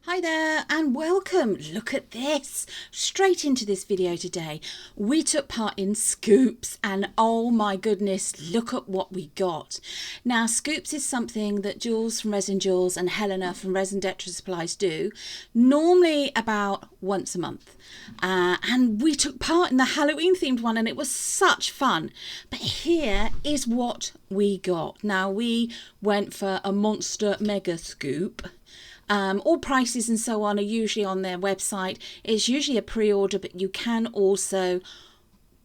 Hi there and welcome. Look at this. Straight into this video today. We took part in Scoops and oh my goodness, look at what we got. Now Scoops is something that Jules from Resin Jules and Helena from Resin Detra Supplies do normally about once a month. And we took part in the Halloween themed one and it was such fun. But here is what we got. Now we went for a monster mega scoop. All prices and so on are usually on their website. It's usually a pre-order, but you can also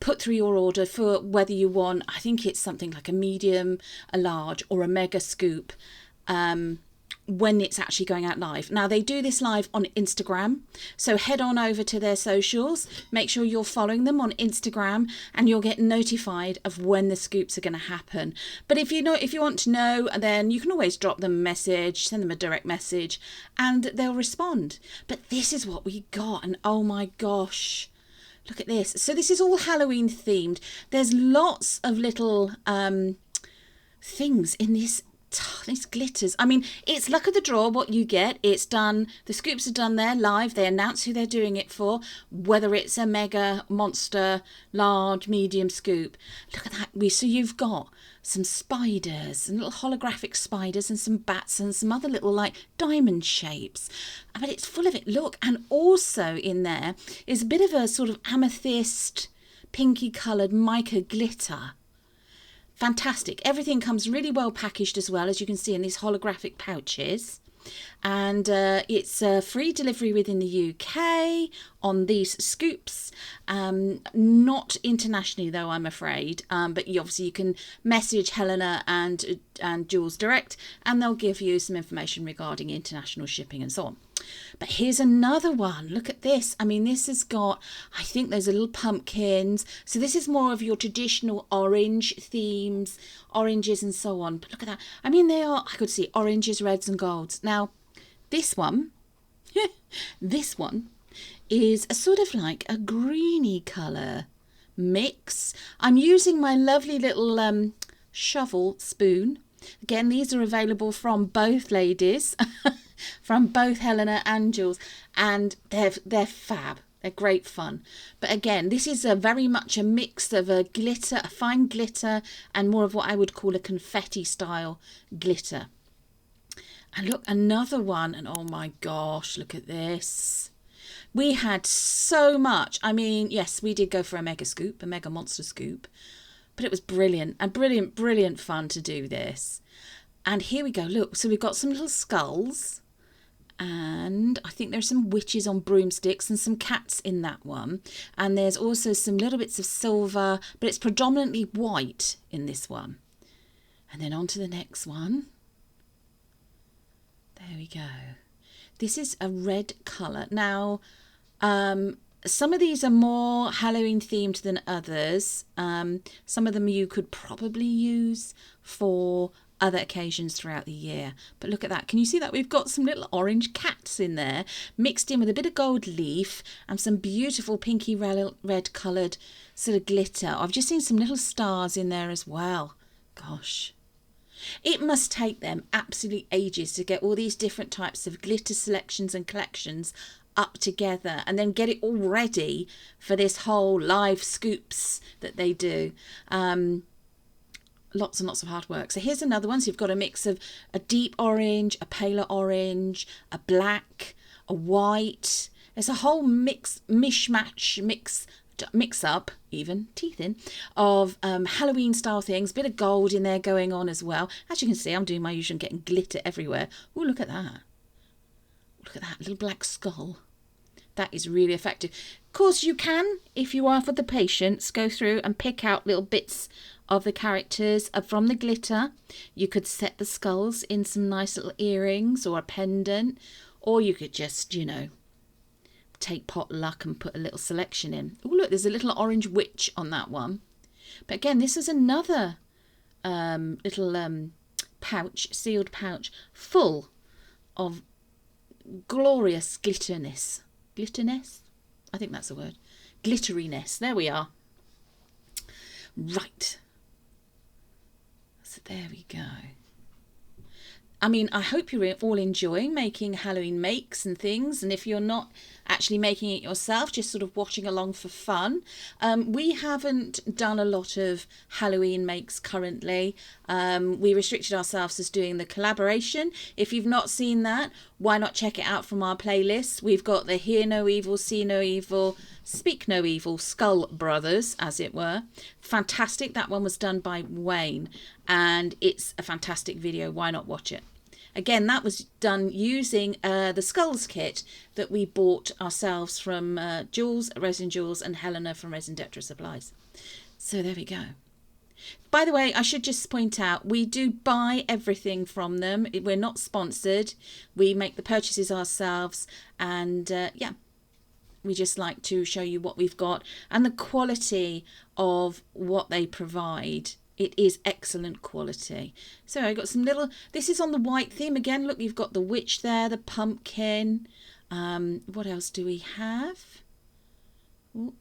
put through your order for whether you want, I think it's something like a medium, a large or a mega scoop when it's actually going out live. Now they do this live on Instagram, so head on over to their socials, make sure you're following them on Instagram and you'll get notified of when the scoops are going to happen. But if you want to know, then you can always drop them a message, send them a direct message and they'll respond. But this is what we got and oh my gosh, look at this. So this is all Halloween themed. There's lots of little things in this. These glitters. I mean, it's luck of the draw what you get. It's done. The scoops are done there live. They announce who they're doing it for, whether it's a mega, monster, large, medium scoop. Look at that. So you've got some spiders and little holographic spiders and some bats and some other little like diamond shapes. But it's full of it. Look, and also in there is a bit of a sort of amethyst, pinky coloured mica glitter. Fantastic. Everything comes really well packaged as well, as you can see in these holographic pouches. And it's free delivery within the UK on these scoops. Not internationally though, I'm afraid. But obviously you can message Helena and Jules direct and they'll give you some information regarding international shipping and so on. But here's another one. Look at this. I mean, this has got, I think those are little pumpkins. So this is more of your traditional orange themes, oranges and so on. But look at that. I mean, they are, I could see oranges, reds and golds. Now, this one, this one is a sort of like a greeny colour mix. I'm using my lovely little shovel spoon. Again, these are available from both ladies. From both Helena and Jules, and they're fab. They're great fun. But again, this is very much a mix of a glitter, a fine glitter, and more of what I would call a confetti style glitter. And look, another one, and oh my gosh, look at this. We had so much. I mean, yes, we did go for a mega scoop, a mega monster scoop, but it was brilliant and brilliant fun to do this. And here we go. Look, so we've got some little skulls. And I think there's some witches on broomsticks and some cats in that one. And there's also some little bits of silver, but it's predominantly white in this one. And then on to the next one. There we go. This is a red colour. Now, some of these are more Halloween themed than others. Some of them you could probably use for other occasions throughout the year. But look at that. Can you see that? We've got some little orange cats in there mixed in with a bit of gold leaf and some beautiful pinky red coloured sort of glitter. I've just seen some little stars in there as well. Gosh. It must take them absolutely ages to get all these different types of glitter selections and collections up together and then get it all ready for this whole live scoops that they do. Lots and lots of hard work. So here's another one. So you've got a mix of a deep orange, a paler orange, a black, a white. There's a whole mix up, even teeth in, of Halloween style things. Bit of gold in there going on as well. As you can see, I'm doing my usual, getting glitter everywhere. Oh, look at that. Look at that little black skull. That is really effective. Of course, you can, if you are for the patience, go through and pick out little bits of the characters from the glitter. You could set the skulls in some nice little earrings or a pendant, or you could just, you know, take pot luck and put a little selection in. Oh, look, there's a little orange witch on that one. But again, this is another little pouch, sealed pouch, full of glorious glitterness. Glitterness? I think that's the word. Glitteriness. There we are. Right. So there we go. I mean, I hope you're all enjoying making Halloween makes and things. And if you're not actually making it yourself, just sort of watching along for fun. We haven't done a lot of Halloween makes currently. We restricted ourselves as doing the collaboration. If you've not seen that, why not check it out from our playlist? We've got the Hear No Evil, See No Evil, Speak No Evil, Skull Brothers, as it were. Fantastic. That one was done by Wayne, and it's a fantastic video. Why not watch it? Again, that was done using the Skulls kit that we bought ourselves from Jules, Resin Jules, and Helena from Resin Detra Supplies. So there we go. By the way, I should just point out, we do buy everything from them. We're not sponsored. We make the purchases ourselves, and yeah. We just like to show you what we've got and the quality of what they provide. It is excellent quality. So I got some little, this is on the white theme again. Look, you've got the witch there, the pumpkin. What else do we have? Ooh,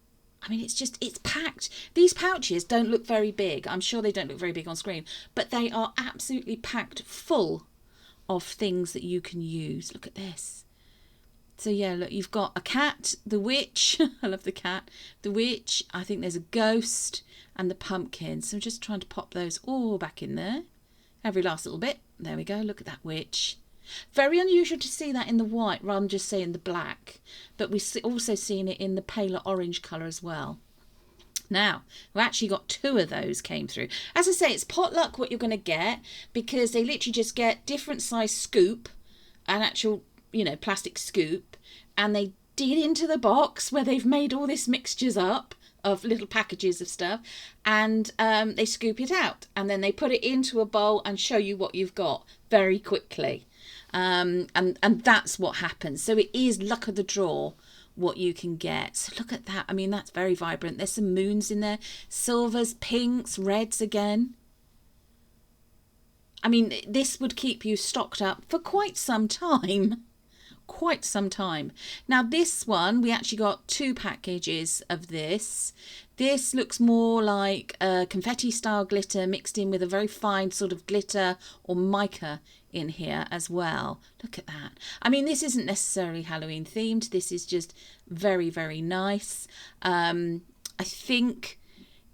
I mean, it's packed. These pouches don't look very big. I'm sure they don't look very big on screen, but they are absolutely packed full of things that you can use. Look at this. So yeah, look, you've got a cat, the witch, I love the cat, the witch, I think there's a ghost, and the pumpkin. So I'm just trying to pop those all back in there. Every last little bit. There we go, look at that witch. Very unusual to see that in the white rather than just seeing the black. But we've also seen it in the paler orange colour as well. Now, we actually got 2 of those came through. As I say, it's potluck what you're going to get, because they literally just get different size scoop, an actual, you know, plastic scoop, and they dig into the box where they've made all this mixtures up of little packages of stuff, and they scoop it out, and then they put it into a bowl and show you what you've got very quickly, and that's what happens. So it is luck of the draw what you can get. So look at that. I mean, that's very vibrant. There's some moons in there, silvers, pinks, reds again. I mean, this would keep you stocked up for quite some time. Quite some time. Now this one, we actually got 2 packages of this. This looks more like a confetti style glitter mixed in with a very fine sort of glitter or mica in here as well. Look at that. I mean, this isn't necessarily Halloween themed. This is just very, very nice. I think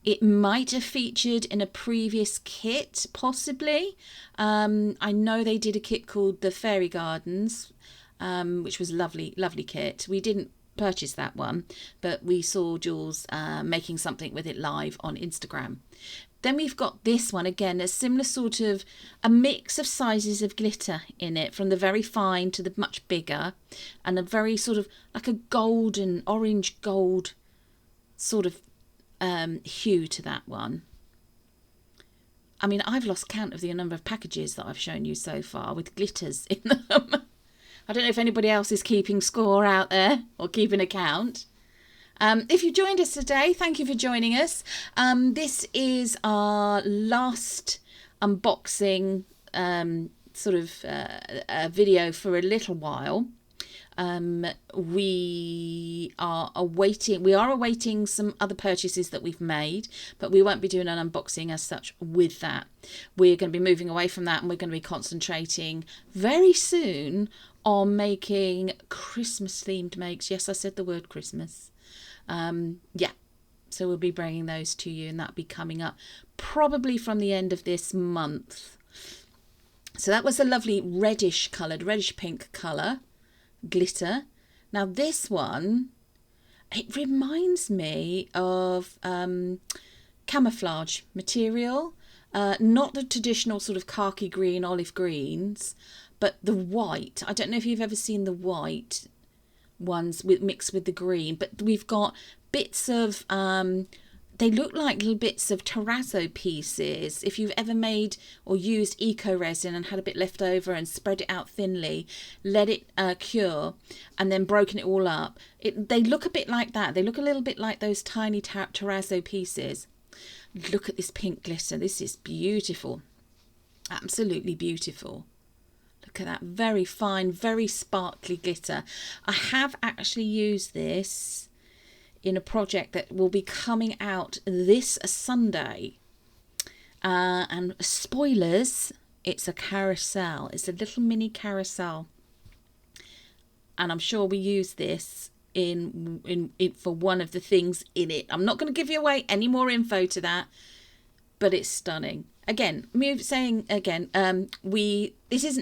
it might have featured in a previous kit, possibly. I know they did a kit called the Fairy Gardens, which was a lovely, lovely kit. We didn't purchase that one, but we saw Jules making something with it live on Instagram. Then we've got this one, again, a similar sort of, a mix of sizes of glitter in it, from the very fine to the much bigger, and a very sort of like a golden, orange gold sort of hue to that one. I mean, I've lost count of the number of packages that I've shown you so far with glitters in them. I don't know if anybody else is keeping score out there or keeping account. If you joined us today, thank you for joining us. This is our last unboxing sort of video for a little while. We are awaiting some other purchases that we've made, but we won't be doing an unboxing as such with that. We're going to be moving away from that, and we're going to be concentrating very soon on making Christmas themed makes. Yes, I said the word Christmas. Yeah, so we'll be bringing those to you, and that'll be coming up probably from the end of this month. So that was a lovely reddish coloured, reddish pink colour glitter. Now this one, it reminds me of camouflage material, not the traditional sort of khaki green, olive greens, but the white. I don't know if you've ever seen the white ones mixed with the green, but we've got bits of they look like little bits of terrazzo pieces. If you've ever made or used eco resin and had a bit left over and spread it out thinly, let it cure, and then broken it all up, they look a bit like that. They look a little bit like those tiny terrazzo pieces. Look at this pink glitter. This is beautiful, absolutely beautiful. Look at that, very fine, very sparkly glitter. I have actually used this in a project that will be coming out this Sunday. And spoilers, It's a carousel. It's a little mini carousel. And I'm sure we use this in for one of the things in it. I'm not going to give you away any more info to that, but it's stunning. Again, this isn't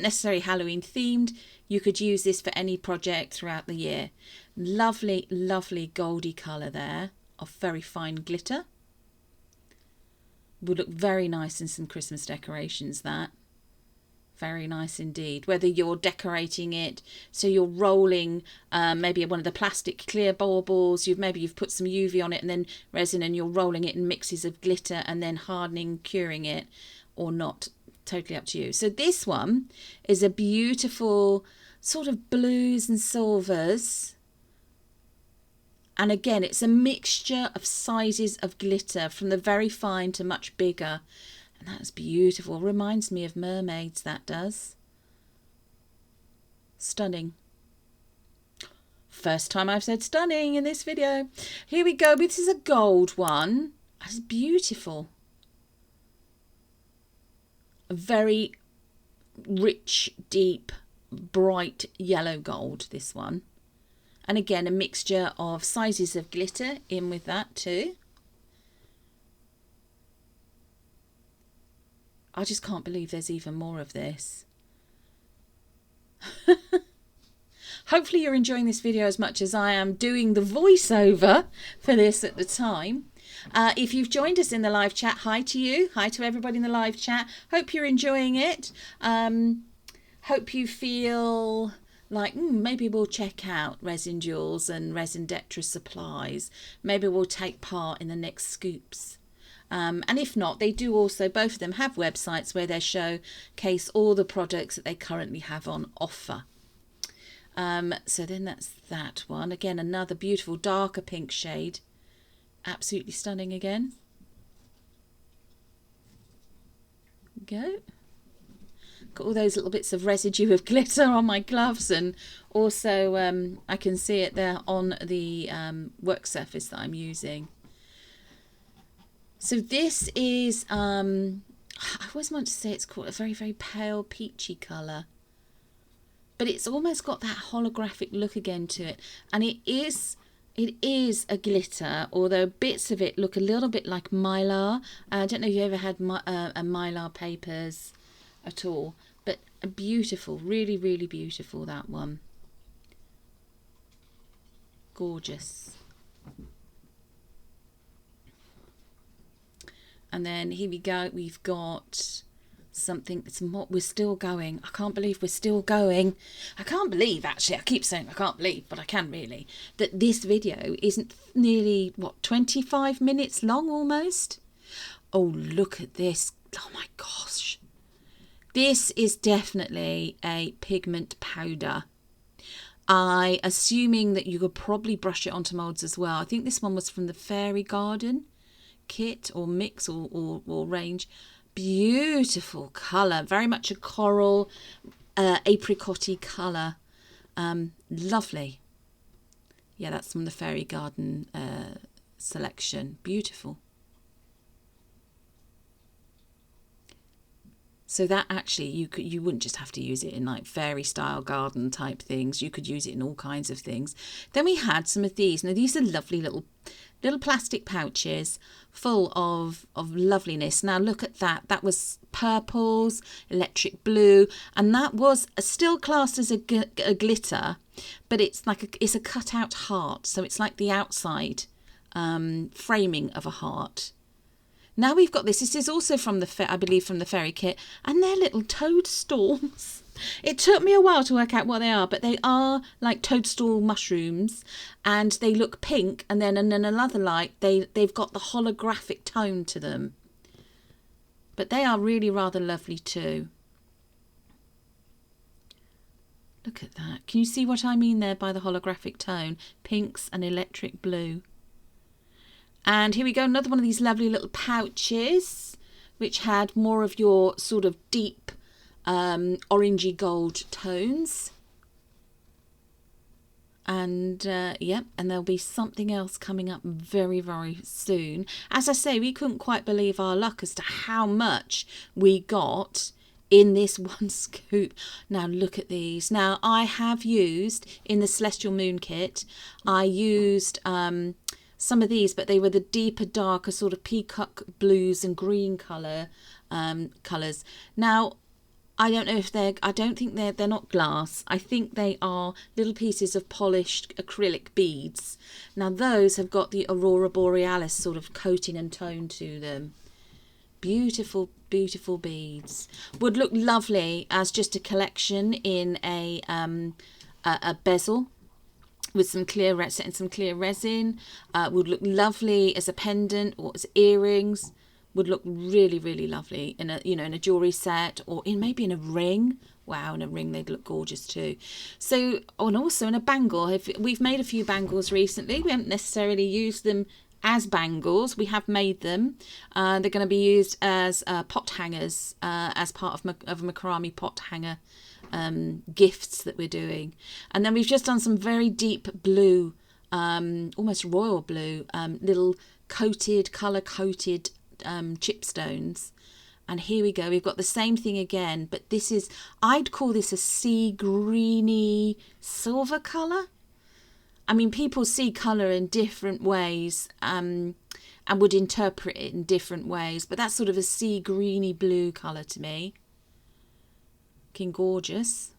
necessarily Halloween themed. You could use this for any project throughout the year. Lovely, lovely goldy colour there of very fine glitter. Would look very nice in some Christmas decorations, that. Very nice indeed. Whether you're decorating it, so you're rolling maybe one of the plastic clear baubles, you've put some UV on it and then resin, and you're rolling it in mixes of glitter and then hardening, curing it, or not. Totally up to you. So this one is a beautiful sort of blues and silvers. And again, it's a mixture of sizes of glitter from the very fine to much bigger. And that's beautiful. Reminds me of mermaids, that does. Stunning. First time I've said stunning in this video. Here we go. This is a gold one. That's beautiful. A very rich, deep, bright yellow gold, this one. And again, a mixture of sizes of glitter in with that too. I just can't believe there's even more of this. Hopefully you're enjoying this video as much as I am doing the voiceover for this at the time. If you've joined us in the live chat, hi to you. Hi to everybody in the live chat. Hope you're enjoying it. Hope you feel like maybe we'll check out Resin Jewels and Resin Detra Supplies. Maybe we'll take part in the next Scoops. And if not, they do also, both of them have websites where they showcase all the products that they currently have on offer. So then that's that one. Again, another beautiful darker pink shade. Absolutely stunning again. Go. Got all those little bits of residue of glitter on my gloves, and also I can see it there on the work surface that I'm using. So this is, I always want to say it's called a very, very pale peachy colour. But it's almost got that holographic look again to it. And it is a glitter, although bits of it look a little bit like Mylar. I don't know if you ever had a Mylar papers at all. But a beautiful, really, really beautiful, that one. Gorgeous. And then here we go, we've got something, we're still going. I can't believe we're still going. I can't believe, actually, I keep saying I can't believe, but I can really, that this video isn't nearly, 25 minutes long almost? Oh, look at this. Oh my gosh. This is definitely a pigment powder. Assuming that you could probably brush it onto moulds as well. I think this one was from the Fairy Garden kit or mix or range. Beautiful colour, very much a coral apricot-y colour. Lovely. Yeah, that's from the Fairy Garden selection. Beautiful. So that actually, you wouldn't just have to use it in like fairy style garden type things. You could use it in all kinds of things. Then we had some of these. Now these are lovely little plastic pouches full of loveliness. Now look at that. That was purples, electric blue, and that was still classed as a glitter, but it's like it's a cut out heart. So it's like the outside framing of a heart. Now we've got this. This is also from I believe from the Fairy Kit, and they're little toadstools. It took me a while to work out what they are, but they are like toadstool mushrooms, and they look pink. And then in another light, they've got the holographic tone to them. But they are really rather lovely too. Look at that. Can you see what I mean there by the holographic tone? Pinks and electric blue. And here we go, another one of these lovely little pouches, which had more of your sort of deep orangey gold tones. And yeah, and there'll be something else coming up very, very soon. As I say, we couldn't quite believe our luck as to how much we got in this one scoop. Now look at these. Now I have used, in the Celestial Moon kit, I used some of these, but they were the deeper, darker sort of peacock blues and green colours. Now I don't know if I don't think they're not glass. I think they are little pieces of polished acrylic beads. Now those have got the Aurora Borealis sort of coating and tone to them. Beautiful, beautiful beads. Would look lovely as just a collection in a bezel with some clear resin. Would look lovely as a pendant or as earrings. Would look really, really lovely in a, in a jewelry set, or maybe in a ring. Wow, in a ring they'd look gorgeous too. So, and also in a bangle. We've made a few bangles recently. We haven't necessarily used them as bangles. We have made them. They're going to be used as pot hangers, as part of a macrame pot hanger gifts that we're doing. And then we've just done some very deep blue, almost royal blue, little colour coated chipstones. And here we go, we've got the same thing again, but this is, I'd call this a sea greeny silver colour. I mean, people see colour in different ways and would interpret it in different ways, but that's sort of a sea greeny blue colour to me. Looking gorgeous.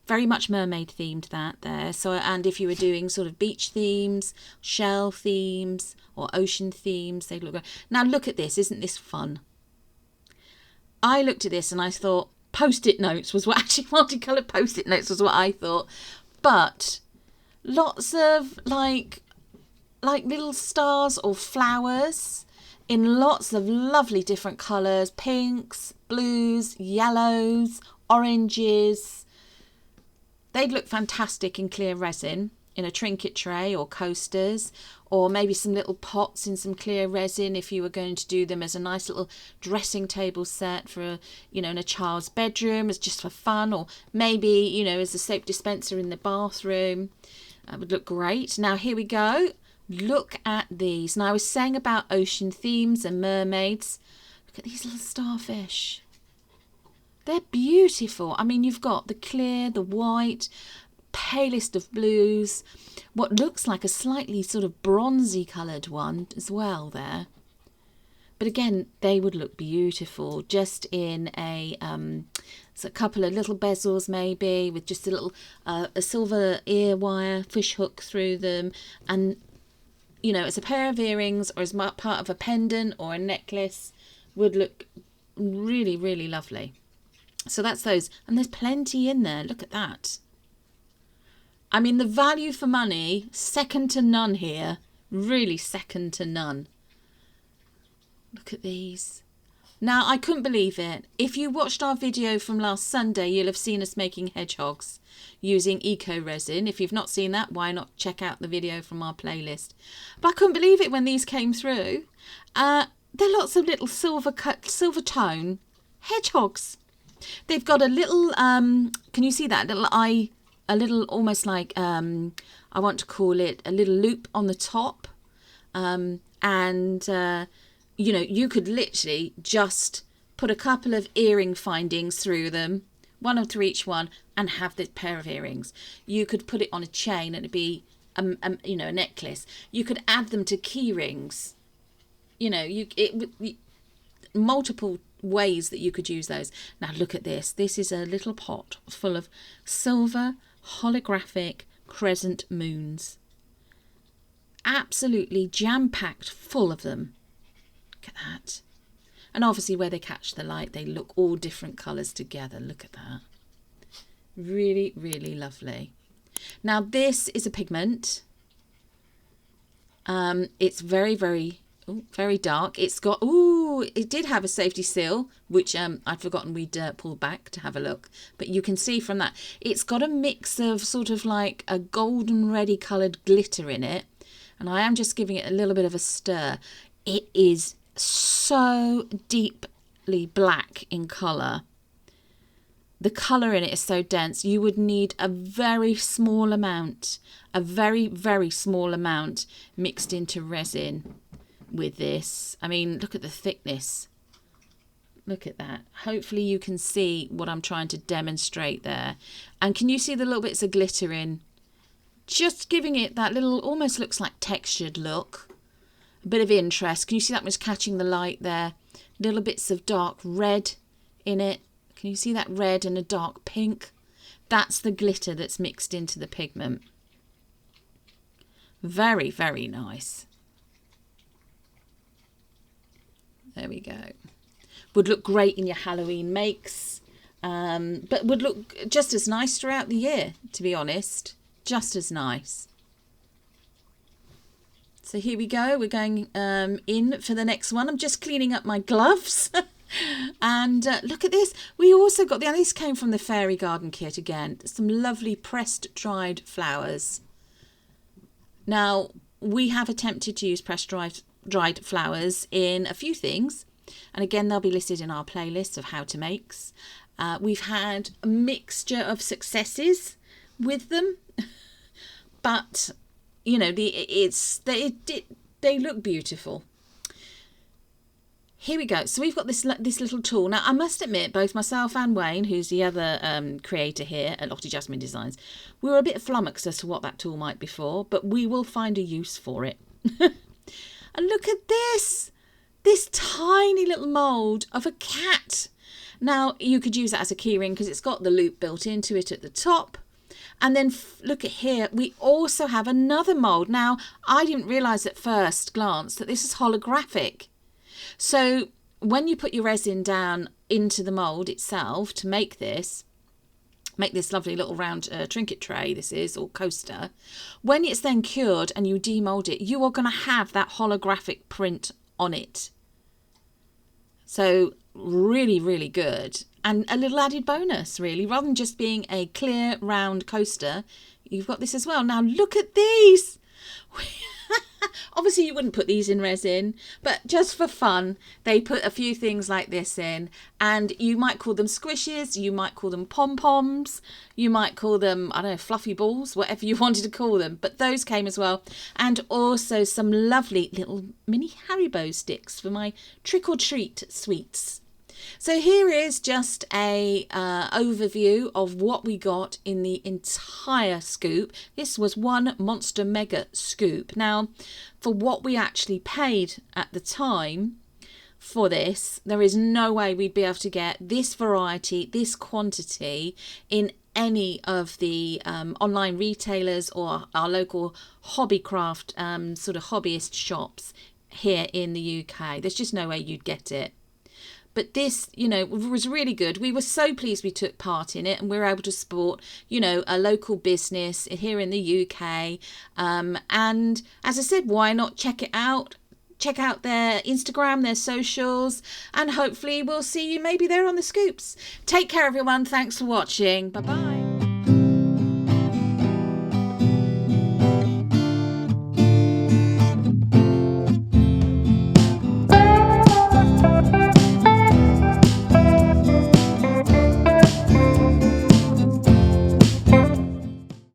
Very much mermaid themed that there. So, and if you were doing sort of beach themes, shell themes, or ocean themes, they'd look great. Now look at this, isn't this fun? I looked at this and I thought post-it notes was what, actually multicoloured post-it notes was what I thought. But lots of like little stars or flowers in lots of lovely different colours, pinks, blues, yellows, oranges. They'd look fantastic in clear resin, in a trinket tray or coasters, or maybe some little pots in some clear resin if you were going to do them as a nice little dressing table set for, in a child's bedroom, as just for fun, or maybe, as a soap dispenser in the bathroom. That would look great. Now here we go. Look at these. Now I was saying about ocean themes and mermaids. Look at these little starfish. They're beautiful. I mean, you've got the clear, the white, palest of blues, what looks like a slightly sort of bronzy coloured one as well there. But again, they would look beautiful just in so a couple of little bezels maybe, with just a little a silver ear wire fish hook through them, and as a pair of earrings or as part of a pendant or a necklace, would look really, really lovely. So that's those, and there's plenty in there. Look at that. I mean, the value for money, second to none here. Really second to none. Look at these. Now, I couldn't believe it. If you watched our video from last Sunday, you'll have seen us making hedgehogs using eco resin. If you've not seen that, why not check out the video from our playlist? But I couldn't believe it when these came through. There are lots of little silver tone hedgehogs. They've got a little, can you see that little eye, a little almost like, I want to call it a little loop on the top. You could literally just put a couple of earring findings through them, one through each one, and have this pair of earrings. You could put it on a chain and it'd be, a necklace. You could add them to key rings. Multiple ways that you could use those. Now look at this. This is a little pot full of silver holographic crescent moons. Absolutely jam-packed full of them. Look at that. And obviously where they catch the light, they look all different colours together. Look at that. Really, really lovely. Now this is a pigment. It's very, very dark. It's got, it did have a safety seal, which I'd forgotten we'd pulled back to have a look. But you can see from that, it's got a mix of sort of like a golden reddy coloured glitter in it. And I am just giving it a little bit of a stir. It is so deeply black in colour. The colour in it is so dense, you would need a very small amount, a very, very small amount mixed into resin with this. I mean, look at the thickness. Look at that. Hopefully you can see what I'm trying to demonstrate there. And can you see the little bits of glitter in? Just giving it that little, almost looks like textured look. A bit of interest. Can you see that was catching the light there? Little bits of dark red in it. Can you see that red and a dark pink? That's the glitter that's mixed into the pigment. Very, very nice. There we go. Would look great in your Halloween makes, but would look just as nice throughout the year, to be honest. Just as nice. So here we go. We're going in for the next one. I'm just cleaning up my gloves. And look at this. We also got this came from the Fairy Garden kit again. Some lovely pressed dried flowers. Now, we have attempted to use pressed dried flowers in a few things. And again, they'll be listed in our playlist of how to makes. We've had a mixture of successes with them. But, you know, they look beautiful. Here we go. So we've got this little tool. Now, I must admit, both myself and Wayne, who's the other creator here at Lottie Jasmine Designs, we were a bit flummoxed as to what that tool might be for, but we will find a use for it. And look at this. This tiny little mould of a cat. Now, you could use that as a keyring because it's got the loop built into it at the top. And then look at here, we also have another mould. Now, I didn't realise at first glance that this is holographic. So when you put your resin down into the mould itself to make this lovely little round trinket tray, this is, or coaster, when it's then cured and you demould it, you are going to have that holographic print on it. So really, really good. And a little added bonus, really, rather than just being a clear round coaster, you've got this as well. Now look at these. Obviously you wouldn't put these in resin, but just for fun, they put a few things like this in, and you might call them squishes, you might call them pom-poms, you might call them, I don't know, fluffy balls, whatever you wanted to call them, but those came as well. And also some lovely little mini Haribo sticks for my trick-or-treat sweets. So here is just a overview of what we got in the entire scoop. This was one monster mega scoop. Now, for what we actually paid at the time for this, there is no way we'd be able to get this variety, this quantity in any of the online retailers or our local hobbycraft sort of hobbyist shops here in the UK. There's just no way you'd get it. But this, you know, was really good. We were so pleased we took part in it, and we were able to support, you know, a local business here in the UK. And as I said, why not check it out? Check out their Instagram, their socials, and hopefully we'll see you maybe there on the scoops. Take care, everyone. Thanks for watching. Bye-bye.